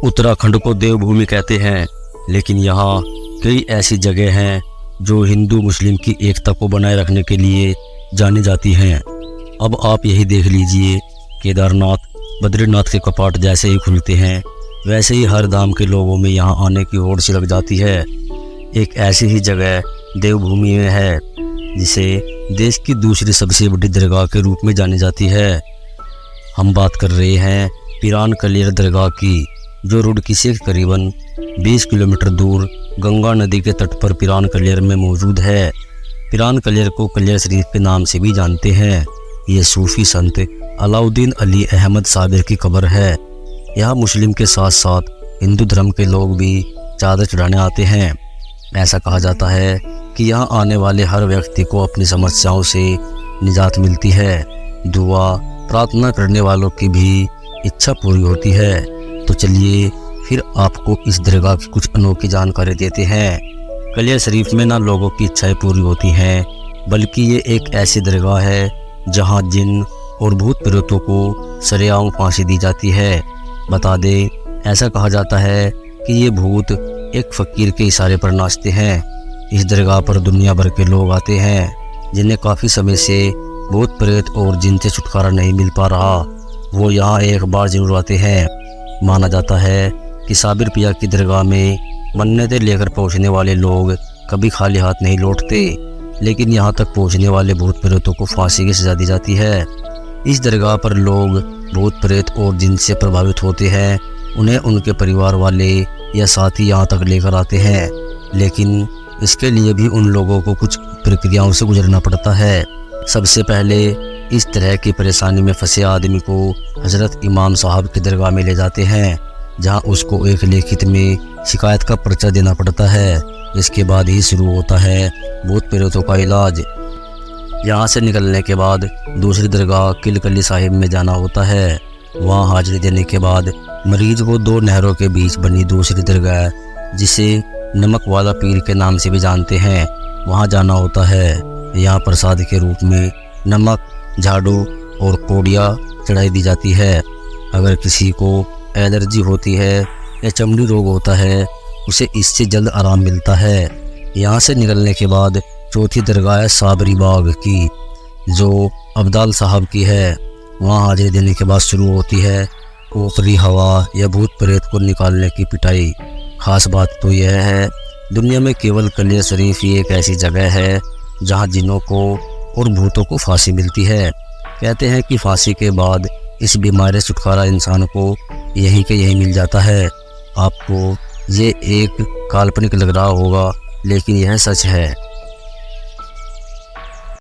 उत्तराखंड को देवभूमि कहते हैं, लेकिन यहाँ कई ऐसी जगह हैं जो हिंदू मुस्लिम की एकता को बनाए रखने के लिए जानी जाती हैं। अब आप यही देख लीजिए, केदारनाथ, बद्रीनाथ के कपाट जैसे ही खुलते हैं वैसे ही हर धाम के लोगों में यहाँ आने की होड़ सी लग जाती है। एक ऐसी ही जगह देवभूमि में है जिसे देश की दूसरी सबसे बड़ी दरगाह के रूप में जानी जाती है। हम बात कर रहे हैं पिरान कलियर दरगाह की, जो रुड़की से करीबन 20 किलोमीटर दूर गंगा नदी के तट पर पिरान कलियर में मौजूद है। पिरान कलियर को कलियर शरीफ के नाम से भी जानते हैं। ये सूफी संत अलाउद्दीन अली अहमद साबिर की कब्र है। यहाँ मुस्लिम के साथ साथ हिंदू धर्म के लोग भी चादर चढ़ाने आते हैं। ऐसा कहा जाता है कि यहाँ आने वाले हर व्यक्ति को अपनी समस्याओं से निजात मिलती है। दुआ प्रार्थना करने वालों की भी इच्छा पूरी होती है। तो चलिए फिर आपको इस दरगाह की कुछ अनोखी जानकारी देते हैं। कलियर शरीफ में ना लोगों की इच्छाएं पूरी होती हैं, बल्कि ये एक ऐसी दरगाह है जहाँ जिन और भूत प्रेतों को सरेआम फांसी दी जाती है। बता दें, ऐसा कहा जाता है कि ये भूत एक फ़कीर के इशारे पर नाचते हैं। इस दरगाह पर दुनिया भर के लोग आते हैं जिन्हें काफ़ी समय से भूत प्रेत और जिन से छुटकारा नहीं मिल पा रहा। वो यहाँ एक बार जरूर आते हैं। माना जाता है कि साबिर पिया की दरगाह में मन्नतें लेकर पहुँचने वाले लोग कभी खाली हाथ नहीं लौटते, लेकिन यहाँ तक पहुँचने वाले भूत प्रेतों को फांसी की सजा दी जाती है। इस दरगाह पर लोग भूत प्रेत और जिन से प्रभावित होते हैं, उन्हें उनके परिवार वाले या साथी यहाँ तक लेकर आते हैं, लेकिन इसके लिए भी उन लोगों को कुछ प्रक्रियाओं से गुजरना पड़ता है। सबसे पहले इस तरह की परेशानी में फंसे आदमी को हज़रत इमाम साहब की दरगाह में ले जाते हैं, जहाँ उसको एक लिखित में शिकायत का पर्चा देना पड़ता है। इसके बाद ही शुरू होता है भूत प्रेतों का इलाज। यहाँ से निकलने के बाद दूसरी दरगाह किलकली साहिब में जाना होता है। वहाँ हाजिरी देने के बाद मरीज को 2 नहरों के बीच बनी दूसरी दरगाह, जिसे नमक वाला पीर के नाम से भी जानते हैं, वहाँ जाना होता है। यहाँ प्रसाद के रूप में नमक, झाड़ू और कोड़िया चढ़ाई दी जाती है। अगर किसी को एलर्जी होती है या चमड़ी रोग होता है, उसे इससे जल्द आराम मिलता है। यहाँ से निकलने के बाद चौथी दरगाह है साबरी बाग की, जो अब्दाल साहब की है। वहाँ हाजिरी देने के बाद शुरू होती है ऊपरी हवा या भूत प्रेत को निकालने की पिटाई। खास बात तो यह है, दुनिया में केवल कलियर शरीफ ही एक ऐसी जगह है जहाँ जिनों को और भूतों को फांसी मिलती है। कहते हैं कि फांसी के बाद इस बीमारी से छुटकारा इंसान को यहीं के यहीं मिल जाता है। आपको ये एक काल्पनिक लग रहा होगा, लेकिन यह सच है।